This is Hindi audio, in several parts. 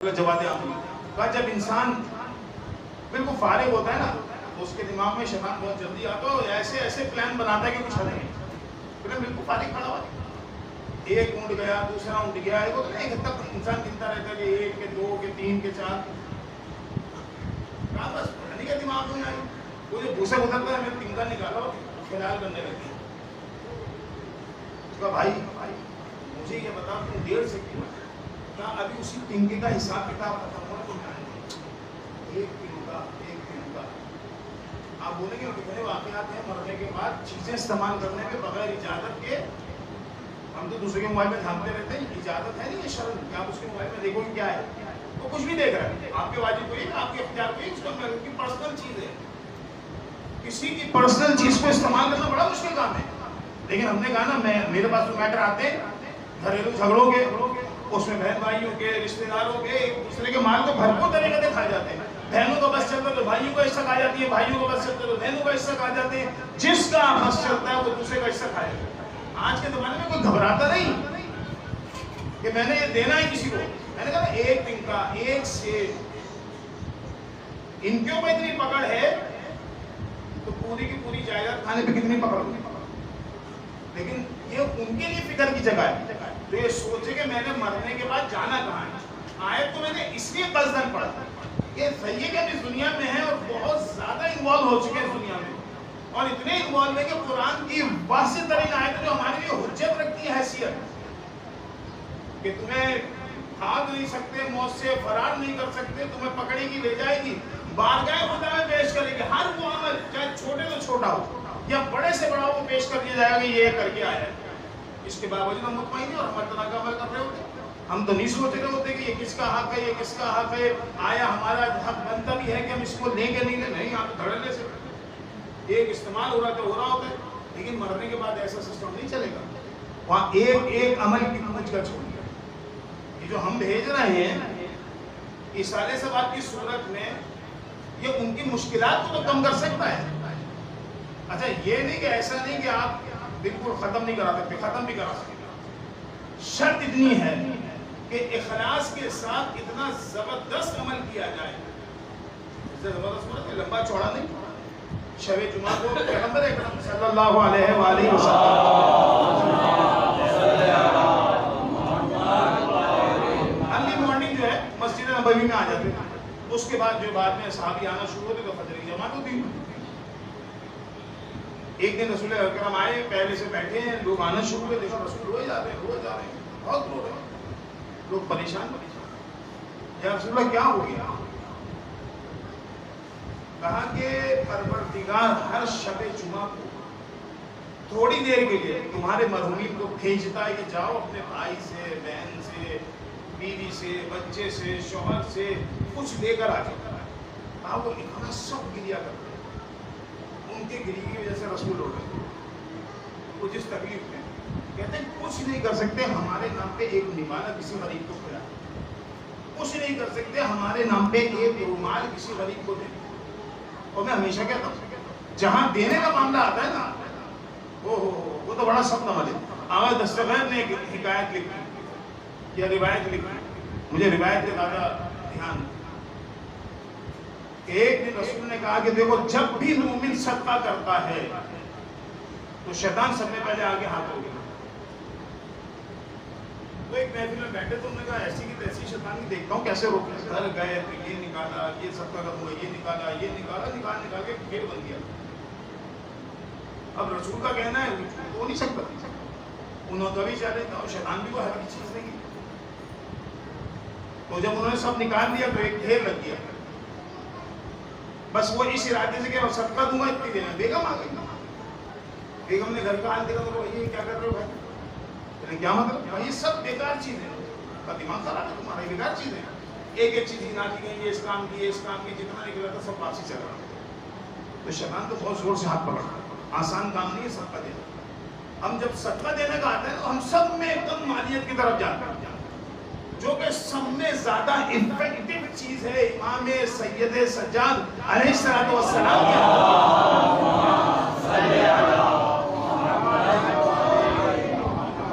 जवाब कहा जब इंसान बिल्कुल फारिग होता है ना तो उसके दिमाग में शैतान बहुत जल्दी आता है और ऐसे ऐसे प्लान बनाता है कि कुछ हद नहीं। फिर बिल्कुल फारिग खड़ा हुआ, एक उठ गया, दूसरा उठ गया, वो तो एक हद तक इंसान गिनता रहता है कि एक के दो के तीन के चार, बस नहीं के दिमाग में आई वो जो भूसा उधरता है मैं तिनका निकाला और ख्याल करने लगी। भाई मुझे ये बता तुम देर से क्यों क्या अभी उसी टिंके का हिसाब किताब खत्म हो तो एक टिंका आप बोलेंगे कितने वाकयात हैं मरने के बाद चीजें इस्तेमाल करने में बगैर इजाजत के। हम तो दूसरे के मोबाइल में झांकते रहते हैं, इजाजत है नहीं ये शर्म कि आप उसके मोबाइल में देखो क्या है, वो कुछ भी देख रहा है, आपके वाजिब कोई आपके अख्तियार कोई, उसका पर्सनल चीज है। किसी की पर्सनल चीज को इस्तेमाल करना बड़ा मुश्किल काम है। लेकिन हमने कहा ना मेरे पास तो मैटर आते घरेलू झगड़ों के, उसमें बहन भाइयों के, रिश्तेदारों के, एक दूसरे के माल को भरपूर तरीके से खाए जाते हैं। बहनों का बस चलता तो भाइयों का हिस्सा खा जाती है, भाइयों का बस चलता तो बहनों का हिस्सा खा जाते हैं, जिसका बस चलता है वो दूसरे का हिस्सा खाएगा। आज के जमाने में कोई घबराता नहीं कि मैंने ये देना है किसी को। मैंने कहा एक तिनका एक से इनके ऊपर इतनी पकड़ है तो पूरी की पूरी जायदाद खाने पे कितनी पकड़ होगी। लेकिन ये उनके लिए फिक्र की जगह है तो ये सोचे कि मैंने मरने के बाद जाना कहाँ है। आयत तो मैंने इसलिए कसदन पढ़ा, ये सही है कि हम इस दुनिया में हैं और बहुत ज्यादा इन्वॉल्व हो चुके हैं इस दुनिया में, और इतने इन्वॉल्व है कि कुरान की वाज़ेह तरीन आयत जो हमारे लिए हुज्जत रखती है हैसियत कि तुम्हें भाग नहीं सकते, मौत से फरार नहीं कर सकते, तुम्हें पकड़ेगी ले जाएगी, बारगाह खुदा में पेश करेगी। हर वो अमल चाहे छोटे तो छोटा हो या बड़े से बड़ा वो पेश कर दिया जाएगा ये करके आया है। इसके बावजूद हम मुतमईन और हर तरह का अमल कर रहे होते, हम तो नहीं सोच रहे होते कि ये किसका हक है, ये किसका हक है, आया हमारा हक बनता भी है कि हम इसको लेंगे नहीं आप धड़ल्ले से एक इस्तेमाल हो रहा होता है। लेकिन मरने के बाद ऐसा सिस्टम नहीं चलेगा, वहाँ एक एक अमल की पूछ कर छोड़िए। ये जो हम भेज रहे हैं इसाले सवाब की सूरत में ये उनकी मुश्किलात को तो कम कर सकता है। अच्छा ये नहीं कि ऐसा नहीं कि आप बिल्कुल खत्म नहीं करा सकते, खत्म भी करा सकते। शर्त इतनी है कि इखलास के साथ इतना जबरदस्त अमल किया जाए, जबरदस्त मतलब लंबा चौड़ा नहीं। शब जुमा को पैगंबर अकरम सल्लल्लाहु अलैहि वसल्लम अर्ली मॉर्निंग जो है मस्जिद नबवी में आ जाते थे, उसके बाद जो बाद में सहाबी आना शुरू होते तो फजर की जमात होती। एक दिन रसूल अकरम आए, पहले से बैठे हैं, लोग आना शुरू हुए, देखो रसूल रोए जा रहे हैं बहुत रो रहे हैं, लोग परेशान या रसूल क्या हो गया। कहा कि परवरदिगार हर शबे जुमा को थोड़ी देर के लिए तुम्हारे मरहूमीन को भेजता है कि जाओ अपने भाई से, बहन से, बीवी से, बच्चे से, शौहर से कुछ लेकर आ जाओ। कहा वो इतना सब गिरिया करते हैं, उनके गिरी की वजह से रसूल हो गए वो जिस तकलीफ में कहते हैं कुछ नहीं कर सकते हमारे नाम पे एक निवाला किसी गरीब को खिला, कुछ नहीं कर सकते हमारे नाम पे एक रुमाल किसी गरीब को दे। और मैं हमेशा कहता हूँ जहां देने का मामला आता है ना वो तो बड़ा सख्त अमल है। आवाज दस्तगीर ने एक हिकायत लिखी या रिवायत लिखी, मुझे रिवायत के ज्यादा ध्यान। एक दिन रसूल ने कहा कि देखो जब भी मोमिन सदका करता है तो शैतान सबसे पहले आगे हाथ हो गया। तो एक महफिल में बैठे तो उन्होंने कहा ऐसी की तैसी शैतानी देखता हूँ कैसे रोकने। घर गए तो ये निकाला, ये सबका कदम हुआ, ये निकाल निकाल के खेल बन गया। अब रसूल का कहना है हो नहीं सकता, उन्होंने तो भी चाह रहे थे और शैतान भी कोई हल्की चीज नहीं। तो जब उन्होंने सब निकाल दिया तो एक ढेर लग गया। बस वो इस इरादे से कि सदका दूंगा इतनी देर में बेगम आ गई। बेगम ने घर का हाल देखा तो ये क्या कर रहे हो भाई, क्या मतलब भाई ये सब बेकार चीज है, का दिमाग खराब है तुम्हारा, बेकार चीज है। एक चीज गिना दी गई, ये इस काम की जितना निकला था सब वापसी चल रहा। तो शैतान तो बहुत जोर से हाथ पकड़ रहा है, आसान काम नहीं है सदका देना। हम जब सदका देने का आता है तो हम सब में एकदम मालियत की तरफ जाते हैं, जो कि सब में ज्यादा इफेक्टिव चीज है। इमाम सैयद सज्जाद अलैहिस्सलातु वस्सलाम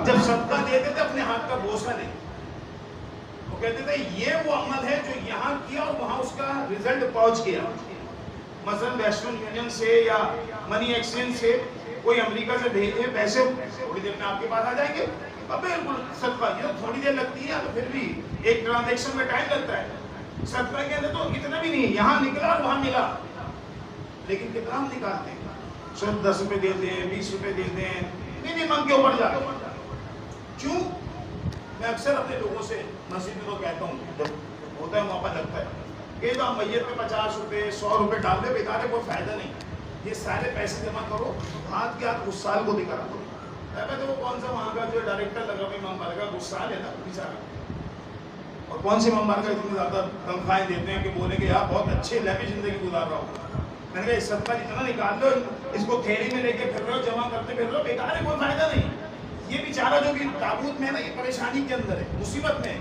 जब सदका देते थे अपने हाथ का बोसा नहीं, वो कहते थे ये वो अमल है जो यहाँ किया और वहां उसका रिजल्ट पहुंच गया। मसलन वेस्टर्न यूनियन से या मनी एक्सचेंज से कोई अमेरिका से भेजे पैसे थोड़ी देर में आपके पास आ जाएंगे। अब बिल्कुल सदका ये तो थोड़ी देर लगती है, तो फिर भी एक ट्रांजैक्शन में टाइम लगता है। सदका के अंदर तो इतना भी नहीं है, यहाँ निकला और वहां मिला। लेकिन कितना हम निकालते हैं? सिर्फ 10 रुपए देते हैं, 20 रुपए देते हैं, मिनिमम के ऊपर जाते हैं। क्यों? मैं अक्सर अपने लोगों से मस्जिद में तो कहता हूँ, जब होता है मौका लगता है कि तो मैयत पे 50 रुपए 100 रुपए डाल दे, बेकार है, कोई फायदा नहीं। ये सारे पैसे जमा करो, हाथ के हाथ गुस्साल को दिखा दो। तो वो कौन सा वहाँ का जो डायरेक्टर लगा हुआ इमाम बारगाह का गुस्साल है ना बेचारा, और कौन से इमाम बारगाह इतनी ज़्यादा तनख्वाहें देते हैं कि बोले कि यार बहुत अच्छे लैबी जिंदगी गुजार रहा हूँ। मैंने कहा इस सबका जितना निकाल लो, इसको थैली में लेके फिर रहे हो, जमा करते फिर रहे हो, बेकार है, कोई फायदा नहीं। ये बेचारा जो कि ताबूत में ना, ये परेशानी के अंदर है, मुसीबत में,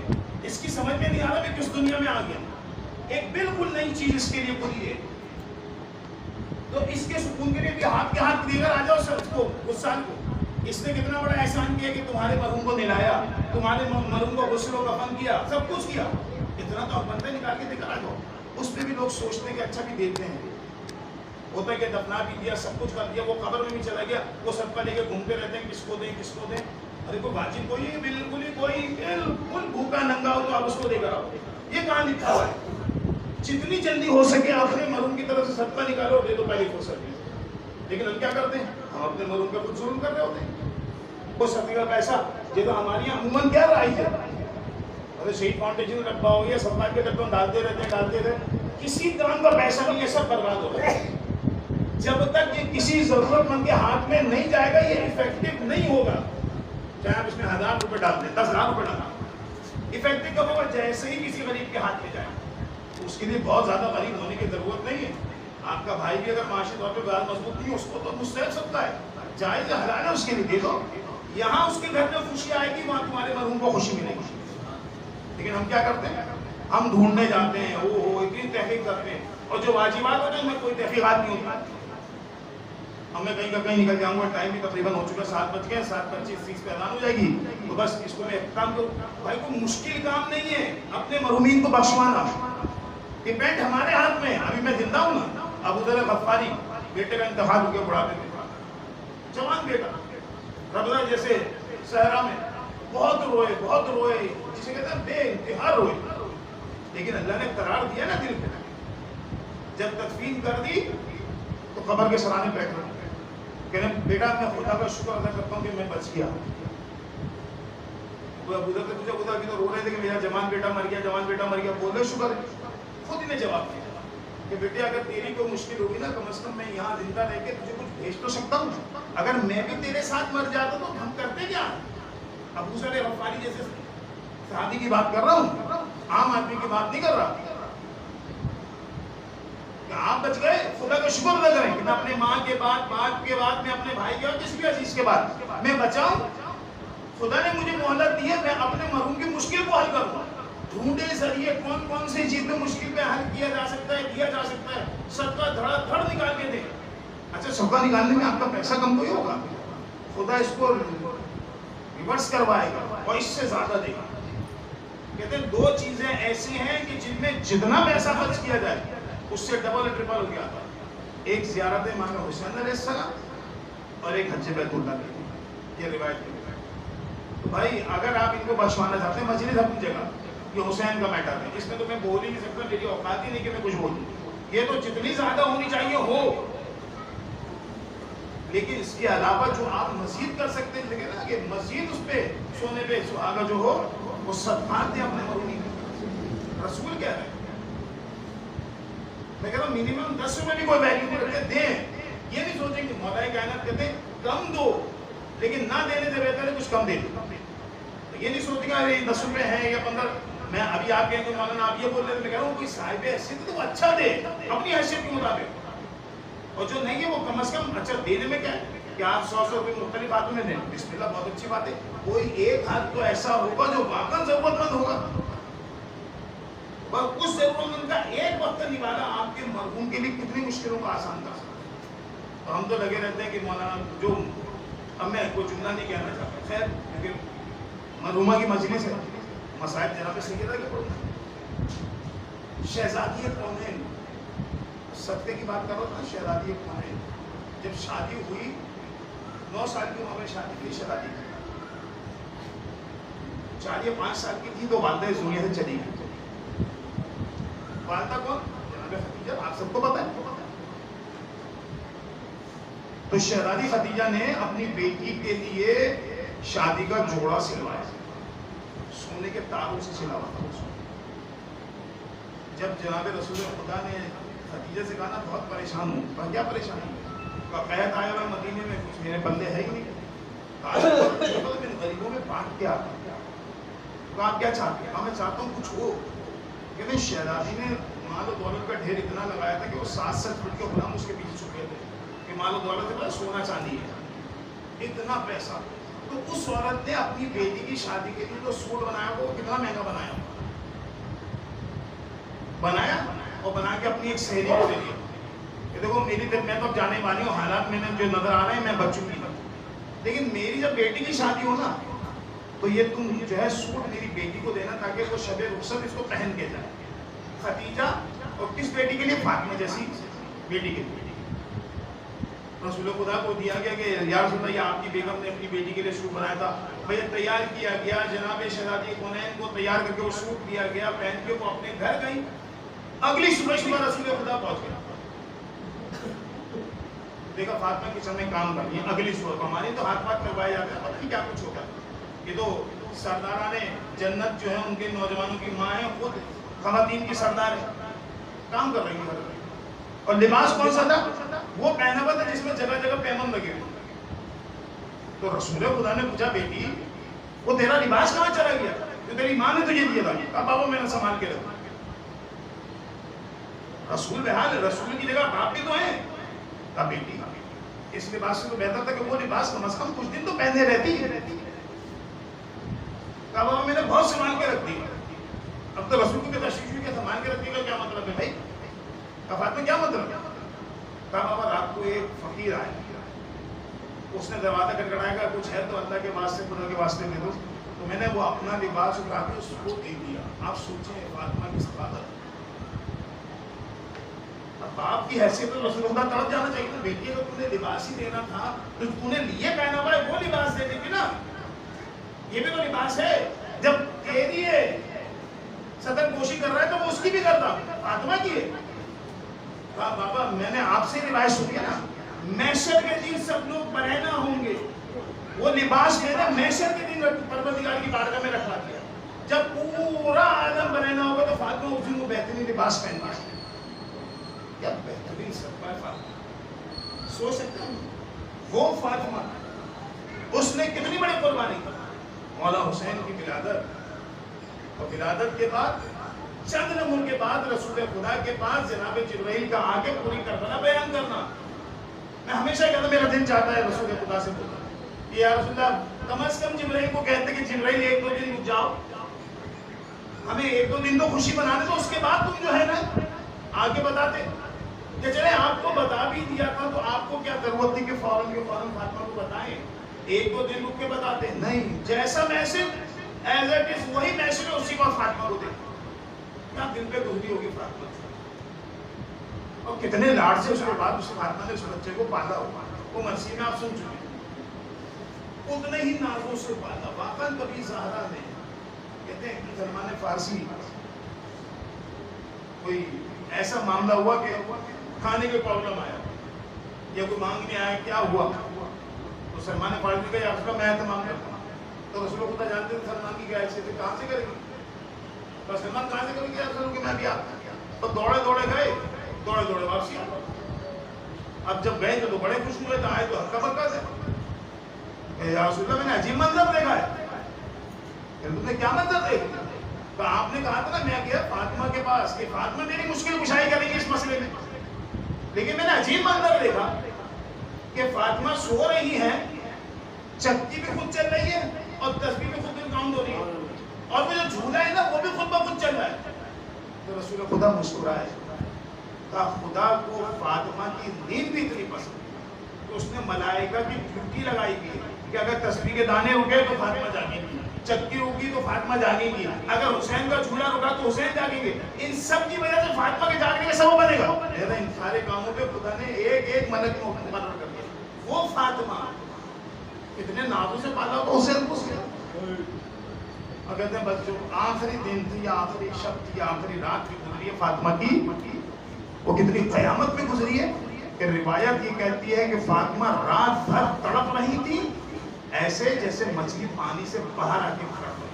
इसकी समझ में नहीं आ रहा मैं किस दुनिया में आ गया। एक बिल्कुल नई चीज इसके लिए खुली है, तो इसके सुकून के लिए भी हाथ के हाथ देकर आ जाओ शख्स को, गुस्साल को। इसने कितना बड़ा एहसान किया कि तुम्हारे मरहूम को नहलाया, तुम्हारे मरहूम को गुस्ल व कफन किया, सब कुछ किया। इतना तो बंदे निकाल के देकर आ जाओ। उस पर भी लोग सोचते हैं कि अच्छा भी देते हैं, होता है कि दफना भी दिया, सब कुछ कर दिया, वो कब्र में भी चला गया, वो सबका लेके घूमते रहते हैं, किसको दें किसको दें। अरे कोई वाजिब कोई बिल्कुल ही कोई बिल्कुल भूखा नंगा हो तो आप उसको देकर आओ, ये कहाँ लिखा हुआ है? जितनी जल्दी हो सके अपने मरूम की तरफ से सदका निकालो, दे दो पहली फुर्सत में। लेकिन हम क्या करते हैं? हम अपने मरूम का कुछ जुल्म कर रहे होते हैं। वो सदका का पैसा ये तो हमारे यहाँ अमूमन क्या राइज है, अरे शहीद फाउंडेशन का डब्बा हो गया, समाज के डब्बे डालते रहते, किसी काम का पैसा नहीं है, सब बर्बाद हो रहा है। जब तक ये किसी जरूरतमंद के हाथ में नहीं जाएगा, ये इफेक्टिव नहीं होगा। चाहे आप इसमें 1000 रुपए डाल दें, 10,000 रुपए डालना, इफेक्टिव कब होगा? जैसे ही किसी गरीब के हाथ में जाए। तो उसके लिए बहुत ज्यादा गरीब होने की जरूरत नहीं है। आपका भाई भी अगर माशी तौर पर बहुत मजबूत नहीं, उसको तो मुस्तैद सकता है, जायज हलाल है, उसके लिए दे दो। यहाँ उसके घर में खुशी आएगी, वहां तुम्हारे मरहूम को खुशी मिलेगी। लेकिन हम क्या करते हैं? हम ढूंढने जाते हैं, वो इतनी तहकीक करते हैं, और जो वाजिबात होते हैं उनमें कोई तहकीकात नहीं होती। मैं कहीं का कहीं निकल जाऊंगा, टाइम भी तकरीबन हो चुका है, 7 बज गए, 7:25 पे ऐलान हो जाएगी, तो बस इसको मैं काम करूँ। भाई कोई मुश्किल काम नहीं है अपने मरहूमीन को बख्शवाना, डिपेंड हमारे हाथ में। अभी मैं जिंदा हूँ ना, अबू ज़र गफ्फारी बेटे का इंतकाल हो गया बुढ़ापे में, जवान बेटा, रबला जैसे सहरा में बहुत रोए, जिसे कहते हैं बेइंतहा रोए। लेकिन अल्लाह ने करार दिया ना दिल पे, जब तदफीन कर दी तो कब्र के सराहने बैठ रहे, कहने बेटा मैं खुदा का शुक्र अदा करता हूँ कि मैं बच गया। अबू ज़र तुझे खुदा की तो रो रहे थे कि मेरा जवान बेटा मर गया, बोल रहे शुक्र। खुद ही ने जवाब दिया कि बेटे अगर तेरी कोई मुश्किल होगी ना, कम से कम मैं यहाँ जिंदा रह के तुझे कुछ भेज तो सकता हूँ। अगर मैं भी तेरे साथ मर जाता तो हम करते क्या? अबू ज़र गफ्फारी जैसे सहाबी की बात कर रहा हूँ, आम आदमी की बात नहीं कर रहा। आप बच गए, खुदा का शुक्र अदा करें कि मैं अपने माँ के बाद, बाप के बाद, मैं अपने भाई के और किसी भी अजीज के बाद मैं बचाऊं। खुदा ने मुझे मोहलत दी है, मैं अपने मरहूम की मुश्किल को हल करूँ। ढूंढे जरिए कौन कौन सी चीज में मुश्किल पे हल किया जा सकता है, दिया जा सकता है, सदका धड़ाधड़ निकाल के दे। अच्छा, सदका निकालने में आपका पैसा कम तो ही होगा, खुदा इसको रिवर्स करवाएगा और इससे ज्यादा देगा। कहते हैं 2 चीजें ऐसी हैं कि जिनमें जितना पैसा खर्च किया जाए उससे डबल ट्रिपल हो गया था। एक ज़ियारत इमाम हुसैन अलैहिस्सलाम और एक हज बैतुल्लाह की, ये रिवायत है। तो भाई अगर आप इनको बख्शवाना चाहते हैं, मजलिस अपनी जगह, ये हुसैन का मैटर है, इसमें तो मैं बोल ही नहीं सकता, मेरी औकात ही नहीं कि मैं कुछ बोलूं। ये तो जितनी ज्यादा होनी चाहिए हो, लेकिन इसके अलावा जो आप मस्जिद कर सकते हैं, ना कि मस्जिद उस पे सोने पे सुहागा जो हो वो सदकात दे अपने मरूनी। रसूल कह रहे हैं, मैं कह रहा हूँ मिनिमम 10 रुपए भी कोई वैल्यू नहीं रखते, दें। ये नहीं सोचेंगे मौलाए कायनात कहते हैं कम दो, लेकिन ना देने से बेहतर है कुछ कम दे दो। तो ये नहीं सोचेंगे अरे 10 रुपए है या 15। मैं अभी आप कहेंगे मौलाना आप ये बोल रहे थे, मैं कह रहा हूँ कोई साहिब हैसियत तो अच्छा दे अपनी हैसियत के मुताबिक, और जो नहीं है वो कम से कम अच्छा देने में क्या है कि आप 100 रुपये मुख्तलिफ बातों में दें, बिस्मिल्लाह, बहुत अच्छी बात है। कोई एक हाथ तो ऐसा होगा जो वाकई जरूरतमंद होगा, और उस जरूरतमंद का एक वक्त निवाला आपके मरहूम के लिए कितनी मुश्किलों का आसान कर सकता। तो हम तो लगे रहते हैं कि मौलाना जो, अब मैं कोई जुमला नहीं कहना चाहता, खैर क्योंकि मरहूमा की मजलिस है, मसाइब जनाब सैयदा के पढ़ना। शहजादी कौनैन, सत्य की बात करो ना, शहजादी कौनैन जब शादी हुई 9 साल की उम्र में शादी की शहजादी की, 4 या 5 साल की थी तो वालदा इस दुनिया से चली गई। वालदा कौन? जनाब खदीजा, आप सबको पता है। तो शहजादी खदीजा ने अपनी बेटी के लिए शादी का जोड़ा सिलवाया, सोने के तारों से सिला हुआ था। जब जनाब रसूल खुदा ने खदीजा से कहा ना बहुत परेशान हूँ, तो क्या परेशानी है? कहत आया मैं मदीने में, कुछ मेरे पल्ले है ही नहीं, तो इन गरीबों में बांट के आता। तो आप क्या चाहते हैं? मैं चाहता हूँ कुछ हो। कहते शहजादी ने माल और दौलत का ढेर इतना लगाया था कि वो 7-7 फुट के गुलाम उसके पीछे छुपे थे कि माल और दौलत है, सोना चांदी है, इतना पैसा। तो उस औरत ने अपनी बेटी की शादी के लिए जो सूट बनाया वो कितना महंगा बनाया और बना के अपनी एक सहेली को दे दिया कि देखो मेरी जब मैं तो अब जाने वाली हूँ, हालात मैंने जो नजर आ रहे हैं मैं बचूंगी, लेकिन मेरी जब बेटी की शादी हो ना तो ये तुम जो है सूट मेरी बेटी को देना ताकि वो शबे रुखसत इसको पहन के जाए। खदीजा और किस बेटी के लिए? फातिमा जैसी बेटी के लिए। रसूल खुदा को दिया गया कि या रसूल अल्लाह, आपकी बेगम ने अपनी बेटी के लिए सूट बनाया था, भैया तैयार किया गया। जनाब शहजादी कौनैन को तैयार करके वो सूट दिया गया, पहन के वो अपने घर गई। अगली सुबह रसूल खुदा पहुंच गया, देखा फातिमा किचन में काम कर रही है। अगली सुबह हमारी तो हाथ पाथ करवाए जाते हैं, पता नहीं क्या कुछ होगा। ये तो सरदाराने जन्नत जो है उनके नौजवानों की माँ है, खुद खवातीन की सरदार है, काम कर रही है। और लिबास कौन सा था? वो पहना हुआ था जिसमें जगह जगह पैमन लगे हुए। तो रसूल खुदा ने पूछा बेटी वो तेरा लिबास कहाँ चला गया? तो तेरी माँ ने तुझे दिया था। कहा बाबा मैंने संभाल के रखा। रसूल बेहाल, रसूल की जगह बाप भी तो है। कहा बेटी इस लिबास से तो बेहतर था कि वो लिबास कम से कम कुछ दिन तो पहने रहती है। कहा बाबा मैंने बहुत संभाल के रख दी। अब तो रसूल की तशरीफ के संभाल के रखने का क्या मतलब है भाई? कहा में क्या मतलब? कहा बाबा रात को एक फकीर आया, उसने दरवाजा खटखटाया, कुछ है तो अल्लाह के वास्ते खुदा के वास्ते दे दो। तो मैंने वो अपना लिबास उठा के उसको दे दिया। आप सोचें फातिमा की सफादत। बाप की हैसियत तो रसूल खुदा तड़प जाना चाहिए ना, बेटी को तुमने लिबास ही देना था तो तूने लिए पहना हुआ है वो लिबास दे देगी ना, ये भी तो लिबास है। जब दे दिए सदर कोशी कर रहा है तो वो उसकी भी करता, फातिमा की है। कहा बाबा मैंने आपसे रिवायत सुनी है ना, महशर के दिन सब लोग बरहना होंगे, वो लिबास मैंने महशर के दिन परवरदिगार की बारगाह में रखवा दिया। जब पूरा आदम बरहना होगा तो फातिमा उस दिन वो बेहतरीन लिबास पहनना है। क्या बेहतरीन सबका फातिमा, सोच सकते हैं वो फातिमा उसने कितनी बड़ी कुर्बानी की। मौला हुसैन की विलादत और विलादत के बाद चंद लम्हों के बाद रसूल खुदा के पास जनाब जिब्राइल का आके पूरी करबला बयान करना। मैं हमेशा कहता मेरा दिन चाहता है रसूल खुदा से बोलना कि या रसूलल्लाह कम से कम जिब्राइल को कहते कि जिब्राइल 1-2 दिन रुक जाओ, हमें 1-2 दिन तो खुशी बनाने दो, उसके बाद तुम जो है ना आगे बताते। कि चले आपको बता भी दिया था तो आपको क्या जरूरत थी कि फौरन के फौरन फातिमा को बताएं? 1-2 दिन रुक के बताते नहीं, जैसा मैसेज एज इट इज वही मैसेज उसी बात फातिमा को दे। क्या दिल पे गुजरी होगी फातिमा, और कितने लाड से उसके बाद उस फातिमा ने उस बच्चे को पाला होगा। वो मसीह में आप सुन चुके, उतने ही नाजों से पाला। वाकई कभी ज़हरा ने कहते हैं कि सलमान फारसी कोई ऐसा मामला हुआ कि खाने के प्रॉब्लम आया या कोई मांगने आया, क्या हुआ? तो सलमान फारसी का याफ्ता मैं था मामला, तो रसूल खुदा जानते थे सलमान की क्या हैसियत है, कहाँ से करेगी? तो सलमान कहाँ से करेगी? आप कि मैं भी आता, तो दौड़े दौड़े गए, दौड़े दौड़े वापसी आ। अब जब गए तो बड़े खुश हुए, तो आए तो हक्का बक्का थे। या रसूल मैंने अजीब मंजर देखा है। तुमने क्या मंजर देखा? तो आपने कहा था ना मैं गया फातिमा के पास कि फातिमा मेरी मुश्किल कुशाई करेंगे इस मसले में, लेकिन मैंने अजीब मंजर देखा कि फातिमा सो रही है, चक्की भी खुद चल रही है और तस्बीह भी खुद काउंट हो रही है, और वो जो झूला है ना वो भी खुद ब खुद चल रहा है। तो रसूल खुदा मुस्कुराए, कहा खुदा को फातिमा की नींद भी इतनी पसंद तो उसने मलाइका की ड्यूटी लगाई हुई है कि अगर तस्बीह के दाने रुके तो फातिमा जागेगी, चक्की रुकी तो फातिमा जागेगी, अगर हुसैन का चूल्हा रुका तो हुसैन जागेंगे। इन सब की वजह से फातिमा के जागने का सबब बनेगा। इन सारे कामों पे खुदा ने एक एक मलक मुकर्रर कर दिया। वो फातिमा कितने नाजों से पाला तो हुसैन को और कहते हैं बच्चों आखिरी दिन थी, आखिरी शब थी, आखिरी रात भी गुजरी है फातिमा की। वो कितनी कयामत में गुजरी है कि रिवायत ये कहती है कि फातिमा रात भर तड़प रही थी, ऐसे जैसे मछली पानी से बाहर आके खड़ा हो।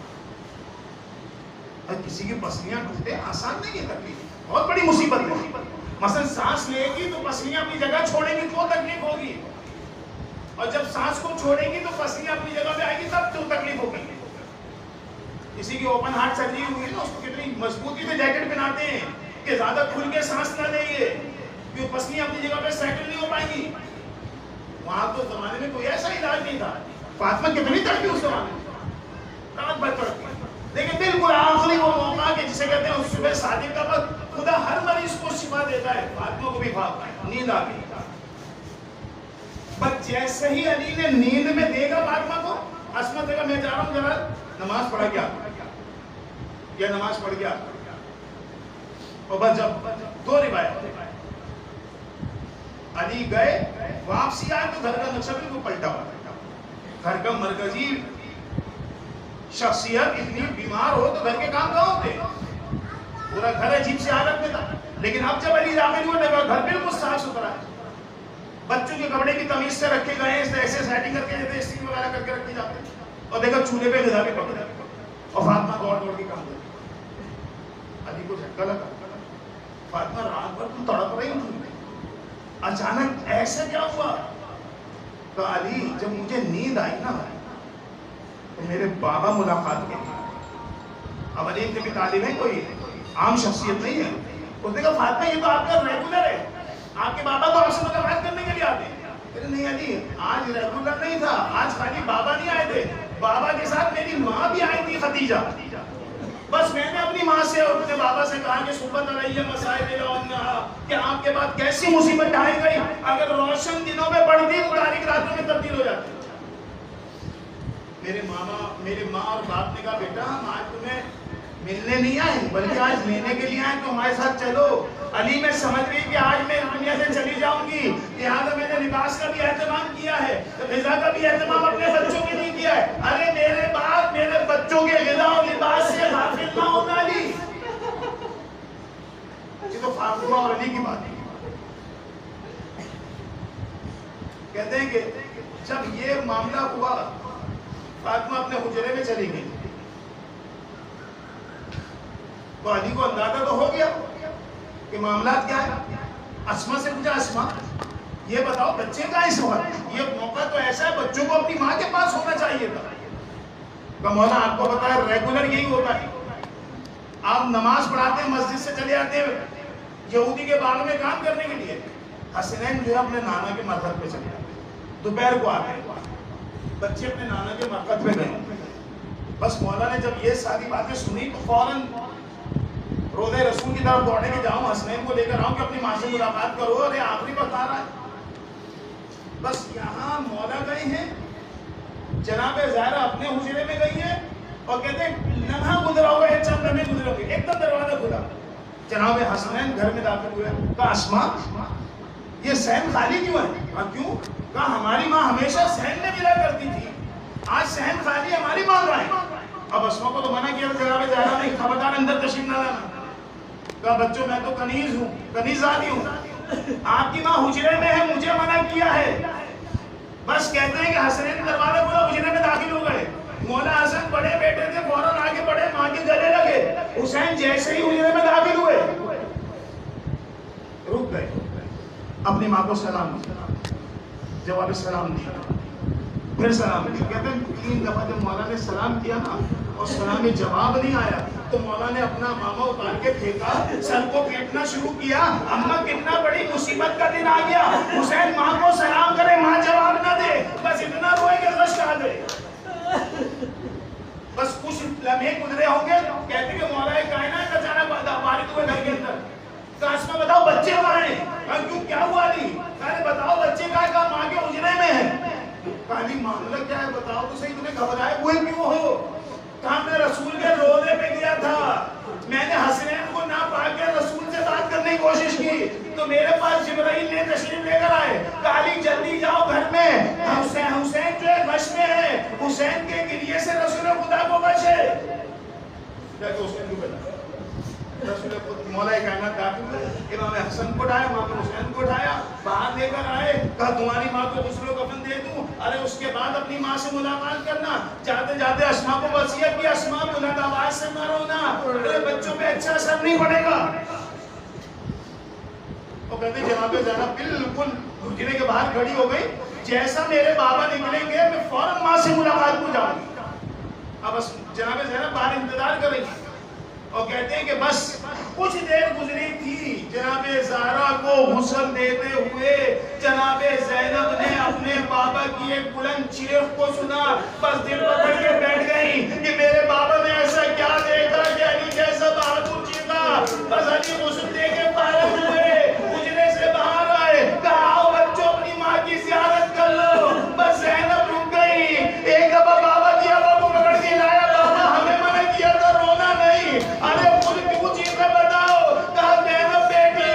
किसी की पसलियां टूटे आसान नहीं है, तकलीफ बहुत बड़ी मुसीबत है। मसलन सांस लेगी तो पसलियां अपनी जगह छोड़ेंगी तो तकलीफ होगी, और जब सांस को छोड़ेंगी तो पसलियां अपनी जगह पे आएगी तब तो तकलीफ होगी। किसी की ओपन हार्ट सर्जरी हुई है ना, उसको कितनी मजबूती से जैकेट पहनाते हैं कि ज्यादा खुल के सांस ना ले, क्यों पसलियां अपनी जगह पे सेटल नहीं हो पाएंगी। वहां तो जमाने में कोई ऐसा इलाज नहीं था। फातिमा कितनी तड़पी उस जमाने, रात भर तड़पी, लेकिन बिल्कुल आखिरी वो मौका कि जिसे कहते हैं सुबह शादी का वक्त, खुदा हर मरीज को शिफा देता है, फातिमा को भी नींद आ गई। बस जैसे ही अली ने नींद में देखा फातिमा को, अस्मा देखा मैं जा रहा हूं जरा नमाज पढ़ गया या नमाज पढ़ गया। और बस जब दो रिवायत, अली गए वापसी आए तो घर का नक्शा बिल्कुल पलटा हुआ। घर का मरकजी शख्सियत इतनी बीमार हो तो घर के काम कहाँ होते, पूरा घर अजीब सी हालत में था। लेकिन अब जब अली दाखिल हुए देखा घर बिल्कुल साफ सुथरा है, बच्चों के कपड़े की तमीज से रखे गए, ऐसे सेटिंग करके जैसे स्टील वगैरह करके रखे जाते हैं, और देखा चूल्हे पे गिजा भी पकड़े, और फातिमा दौड़ दौड़ के काम करती। अली को झटका लगा, फातिमा रात भर तुम तड़प रही हो, अचानक ऐसे क्या हुआ? तो अली जब मुझे नींद आई ना तो मेरे बाबा मुलाकात के लिए, अब अली इब्न अबी तालिब है, कोई आम शख्सियत नहीं है। उसने कहा फातिमा ये तो आपका रेगुलर है, आपके बाबा तो आपसे मुलाकात करने के लिए आते हैं। अरे नहीं अली आज रेगुलर नहीं था, आज खाली बाबा नहीं आए थे, बाबा के साथ मेरी माँ भी आई थी खदीजा। बस मैंने अपनी माँ से और अपने बाबा से कहा कि सुबह कि आपके बाद कैसी मुसीबत ढाई गई, अगर रोशन दिनों में पड़ती तो तारीख रातों में तब्दील हो जाती। मेरे माँ और बाप ने कहा बेटा हम आज तुम्हें मिलने नहीं आए बल्कि आज लेने के लिए आए, तो हमारे साथ चलो। अली मैं समझ गई कि आज मैं दुनिया से चली जाऊंगी, लिहाजा मैंने लिबास का भी एहतमाम किया है, तो ग़िज़ा का भी एहतमाम अपने बच्चों के लिए किया है। अरे मेरे बाप मेरे बच्चों के ग़िज़ा और लिबास से गाफिल ना होना अली। ये तो फातिमा और अली की बात है। कहते हैं कि जब ये मामला हुआ फातिमा अपने हुजरे में चली गई, तो अली को अंदाजा तो हो गया कि मामला क्या है। अस्मा से पूछा अस्मा ये बताओ बच्चे का इस वक्त, ये मौका तो ऐसा है बच्चों को अपनी माँ के पास होना चाहिए था। तो मौला आपको पता है रेगुलर यही होता है, आप नमाज पढ़ाते हैं मस्जिद से चले आते हैं यहूदी के बाग में काम करने के लिए, हसनैन जो है अपने नाना के मरकज पे चले आते, दोपहर को आते बच्चे अपने नाना के मरकज पे गए। बस मौला ने जब ये सारी बातें सुनी तो फौरन रोज़े रसूल की तरफ दौड़ने के जाऊं, हसनैन को लेकर आऊं कि अपनी माँ से मुलाकात करो, अरे आखिरी बता रहा है। बस यहाँ मौला गए हैं, जनाबे ज़हरा अपने हुजरे में गई है, और कहते हैं लम्हा गुजरा हुआ है, चंद लम्हे गुजरे हुए, एकदम दरवाजा खुला, जनाबे हसनैन घर में दाखिल हुए। कहा अस्मा ये सहन खाली क्यों है? कहा क्यों? कहा हमारी माँ हमेशा सहन में मिला करती थी, आज सहन खाली हमारी माँ का है। अब अस्मा को तो मना किया जनाबे ज़हरा ने, खबरदार अंदर तशरीफ ना लाना। कहा बच्चों मैं तो कनीज हूँ, कनीज़ादी हूँ, आपकी माँ हुजरे में है, मुझे मना किया है। बस कहते हैं कि हसनैन दरवाजा खोला, हुजरे में दाखिल हो गए। मौला हसन बड़े बेटे थे, फौरन आगे बढ़े, माँ के गले लगे। हुसैन जैसे ही हुजरे में दाखिल हुए रुक गए, अपनी माँ को सलाम दिया, जवाब सलाम दिया, फिर सलाम दिया। कहते हैं 3 दफा जब मौला ने सलाम किया ना और सलाम में जवाब नहीं आया तो मौला ने अपना मामा उतार के फेंका, सर को पीटना शुरू किया। अम्मा कितना बड़ी मुसीबत का दिन आ गया, हुसैन माँ को सलाम करे, माँ जवाब ना दे, बस इतना रोए कि गश आ गए। बस कुछ लम्हे गुजरे होंगे, कहते कि मौला कायनात अचानक वारिद हुए घर के अंदर। कासमा बताओ बच्चे कहाँ हैं? क्यों क्या हुआ? नहीं अरे बताओ बच्चे कहाँ? माँ के हुजरे में है। काली मामला क्या है बताओ तो सही, तुम्हें घबराए हुए क्यों हो? कहा मैं रसूल के रोज़े पे गया था, मैंने हसनैन को ना पाकर रसूल से बात करने की कोशिश की तो मेरे पास जिब्राइल ने तशरीफ लेकर आए, काली जल्दी जाओ घर में, हुसैन जो है बश में है, हुसैन के गिरिए से रसूल खुदा को बचे। हुसैन को बचा, रसूल मौला कायनात दाखिल हुए, इमाम हसन को उठाया, इमाम हुसैन को उठाया, बाहर लेकर आए, कहा तुम्हारी माँ को दूसरे को कफन दे दूं, अरे उसके बाद अपनी माँ से मुलाकात करना। जाते जाते अस्मा को वसीयत की, अस्मा बुलंद आवाज से मारो ना, अरे बच्चों पे अच्छा असर नहीं पड़ेगा। तो कहते जनाबे ज़ैनब बिल्कुल हुजरे के बाहर खड़ी हो गई, जैसा मेरे बाबा निकलेंगे मैं फौरन माँ से मुलाकात को जाऊंगी। अब जनाबे ज़ैनब बाहर इंतजार कर रही और कहते हैं कि बस कुछ देर गुजरी थी, जनाबे ज़हरा को गुस्ल देते हुए जनाबे ज़ैनब ने अपने बाबा की एक बुलंद चीख को सुना, बस दिल पकड़ के बैठ गई कि मेरे बाबा ने ऐसा क्या देखा कि अली जैसा बहादुर चीखा। बस अली गुस्ल दे के फारिग हुए, गुजरे से बाहर आए, कहा आओ बच्चों अपनी माँ की ज़ियारत कर लो। बस ज़ैनब रुक गई, एक दफा बाबा की हवा को पकड़ के लाया, बाबा हमें मना किया था रोना नहीं, अरे खुद क्यों चीज़ें बताओ। कहा ज़ैनब बेटी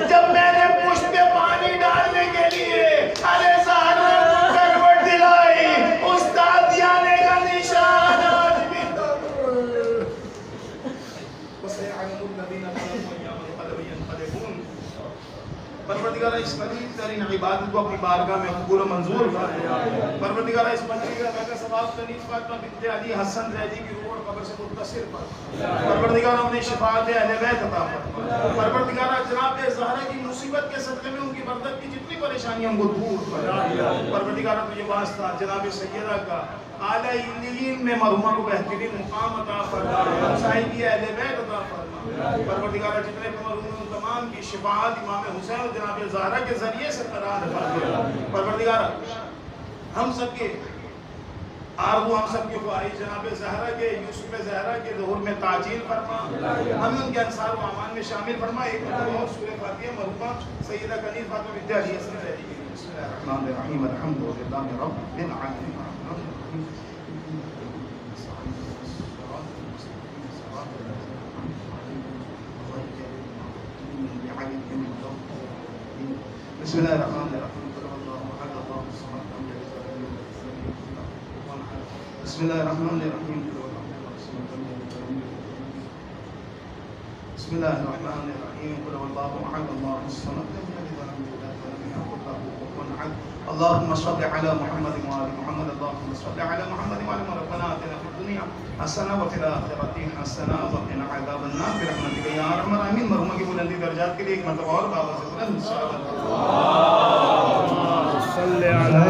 जब मैंने पुष्प पे पानी डालने के लिए अरे ज़हरा को करवट दिलाई, उस्ताद याने का निशान आज भी परवरदिगार इस करीब तरीन इबादत को अपनी बारगाह में कबूल और मंजूर कर। परवरदिगार इस मजलिस का सवाब तनीस फातिमा बिन्त अली हसन रैजी की रूह कब्र से मुत्तसिल कर। परवरदिगार अपनी शिफाअत अहले बैत अता फरमा। परवरदिगार जनाब ज़हरा की मुसीबत के सदक़े में उनकी बर्दत की जितनी परेशानियां हमको दूर कर। परवरदिगार तुझे वास्ता जनाब सैयदा का आला इल्लीन में मरहुमा को बेहतरीन मुकाम अता फरमा, साहिबी अहले बैत अता फरमा। परवरदिगार जितने मरहूम तमाम की शिफाअत इमाम हुसैन और जनाब ज़हरा के जरिए से करार फरमा। परवरदिगार हम सबके आरज़ू, हम सबकी ख्वाहिश जनाब ज़हरा के यूसुफ ज़हरा के ज़ुहूर में ताजील फरमा, हमें उनके अंसार व अमान में शामिल फरमा। एक और सूरह फातिहा मरहुमा सैयदा कनीज़ फातिमा बिन्त अली हसन रैजी की बिस्मिल्लाहिर्रहमानिर्रहीम अल्हम्दुलिल्लाहि रब्बिल आलमीन। बिस्मिल्लाहिर्रहमानिर्रहीम बिस्मिल्लाहिर्रहमानिर्रहीम बिस्मिल्लाहिर्रहमानिर्रहीम कुल हुवल्लाहु अहद अल्लाहुस Samad lam yalid wa lam yulad wa lam yakul lahu कुफुवन अहद। अल्लाहुम्मा सल्लि अला मुहम्मद व आलि मुहम्मद। अल्लाहुम्मा सल्लि अला मुहम्मद व आलि मुहम्मद। रब्बना आतिना फिद दुनिया हसना व फिल आखिरति हसना व क़िना अज़ाबन नार बिरहमतिका या अरहमर राहिमीन। मरहुमा की बुलंदी दर्जात के लिए एक मरतबा और बाबा से बुलंद सलावत सल्ले अला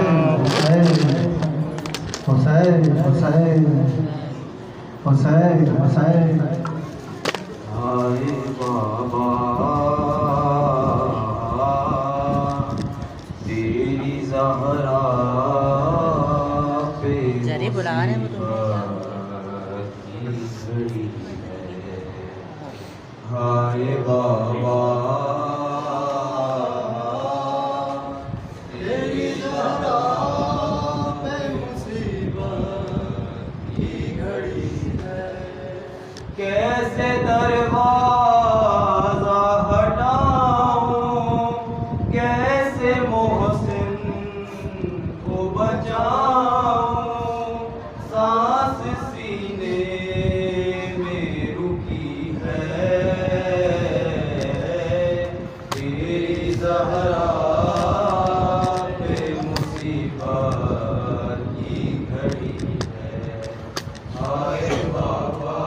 हुसैन हुसैन हुसैन हुसैन। हाय बाबा तेरी ज़हरा पे जरी बुला रहे वो घड़ी है। हाय बाबा तेरी ज़हरा पे मुसीबत की घड़ी है। कैसे दरवाज़ा हटाऊं, कैसे मोहसिन को बचाऊं, सांस सीने में रुकी है। तेरी ज़हरा पे मुसीबत की घड़ी है। हाय बाबा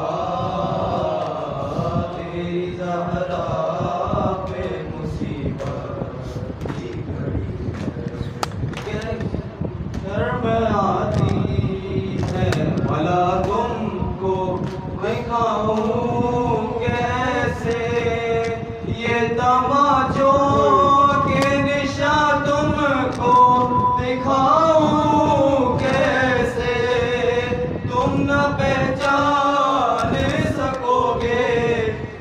तेरी ज़हरा पे मुसीबत की घड़ी है। कर्म आती है भला तुमको दिखाऊं कैसे, ये तमाचों के निशान तुमको दिखाऊं कैसे। तुम न पहचान सकोगे,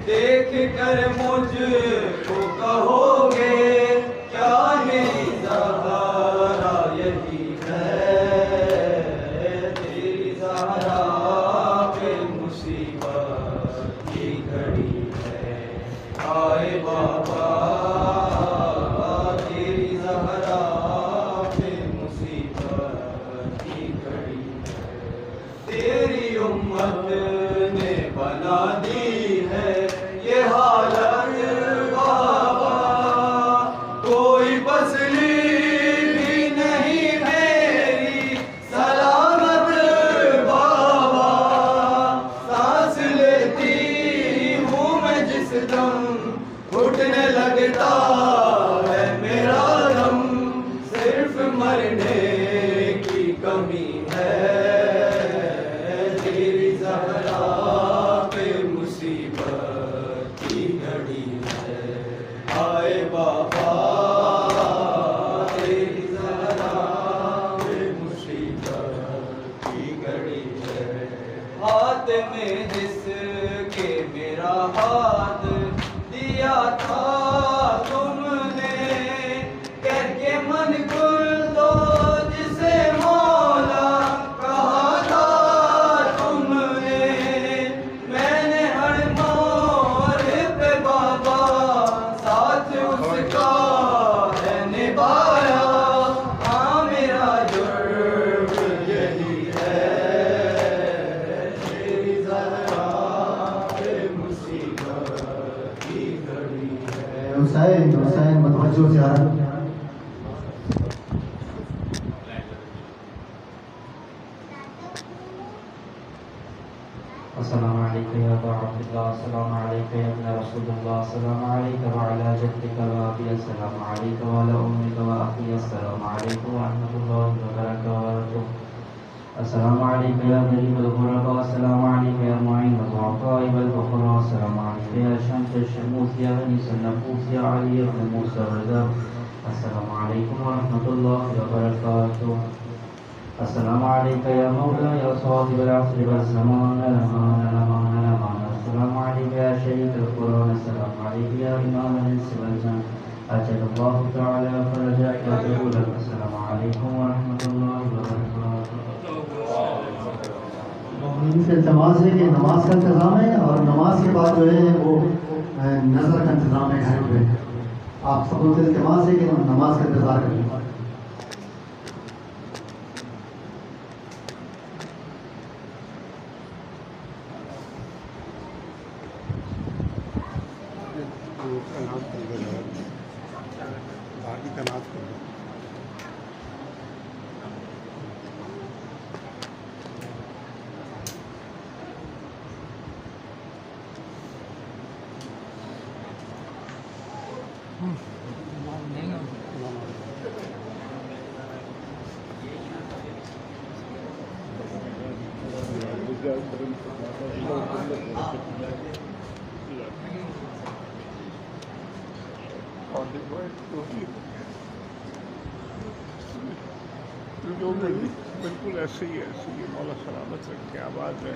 देख कर मुझको कहोगे क्या मेरी ज़हरा यही है। बाबा तेरी ज़हरा पे मुसीबत की घड़ी है। तेरी उम्मत ने बना दी है ये हालत बाबा, कोई पसली भी नहीं मेरी सलामत बाबा। सांस लेती हूँ मैं जिस दम, घुटने लगता है मेरा दम, सिर्फ मरने की कमी है। तेरी ज़हरा पे मुसीबत की घड़ी है। आए बाबा तेरी ज़हरा पे मुसीबत की घड़ी है। हाथ में जिसके मेरा हाथ दिया था तुमने, कह के मन खुल दो जिसे मौला कहा था तुमने। मैंने हर मोड़ पे बाबा साथ उसका है निभाया। हाँ मेरा जुर्म यही है, तेरी ज़हरा पे मुसीबत की घड़ी है। हुसैन हुसैन मतवज्जो से आ रहा है। अस्सलामु अलैकुम या अबा अब्दुल्लाह, अस्सलामु अलैकुम या इब्न रसूलुल्लाह, अस्सलामु अलैकुम व अला जद्दिका व अबी, अस्सलामु अलैकुम व अला उम्मिका व अखी, अस्सलामु अलैकुम व रहमतुल्लाहि व बरकातुहू। अस्सलामु अलैकुम या गरीबल गुरबा, अस्सलामु अलैकुम या मुईनुल दुआफा'i वल फुक़रा, अस्सलामु अलैकुम या शम्स शमूस या अनीस नफूस या अली इब्न मूसा रज़ा, अस्सलामु अलैकुम व रहमतुल्लाहि व बरकातुहू। अस्सलामु अलैका या मौला या साहिबल अस्र वज़्ज़मान, अमान अमान अमान। अस्सलामु अलैका या शरीकल कुरान, अस्सलामु अलैका या इमामल इंस वल जन्न, अजलल्लाहु तआला फरजक व ज़हूरक। अस्सलामु अलैकुम व रहमतुल्लाहि व बरकातुहू। इनसे इल्तमास है कि नमाज का इंतज़ाम है और नमाज के बाद जो है वो नज़र का इंतज़ाम है घर पे। आप सबों से इल्तमास है कि नमाज का इंतज़ार करें। बाकी तनाज़ कर दो। बिल्कुल ऐसे ही है, मौला सलामत रखे, आबाद रहे।